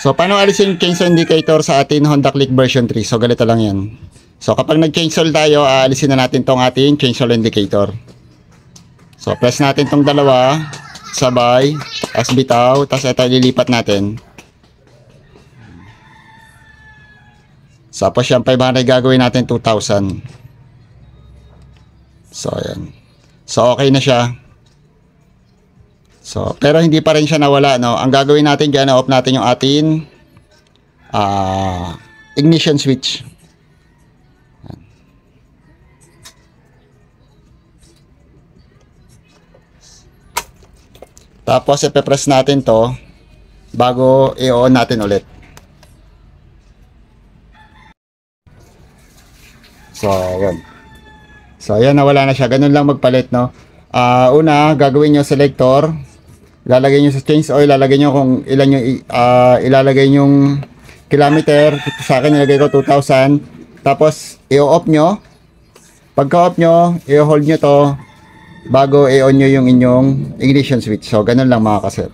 So, paano alisin yung chainsaw indicator sa ating Honda Click version 3? So, ganito lang yan. So, kapag nag-chainsaw tayo, aalisin na natin tong ating chainsaw indicator. So, press natin tong dalawa, sabay, as bitaw, tapos ito ililipat natin. So, tapos yung 500 gagawin natin 2,000. So, ayan. So, okay na siya. So, pero hindi pa rin siya nawala, no? Ang gagawin natin dyan, off natin yung ating ignition switch. Tapos, ipe-press natin to bago i-on natin ulit. So, ayan. So, ayan, nawala na siya. Ganun lang magpalit, no? Una, gagawin nyo selector. Lalagay nyo sa change oil. Lalagay nyo kung ilan yung ilalagay yung kilometer. Sa akin, nilagay ko 2,000. Tapos, i-off nyo. Pagka-off nyo, i-hold nyo to bago i-on nyo yung inyong ignition switch. So, ganun lang mga kasir.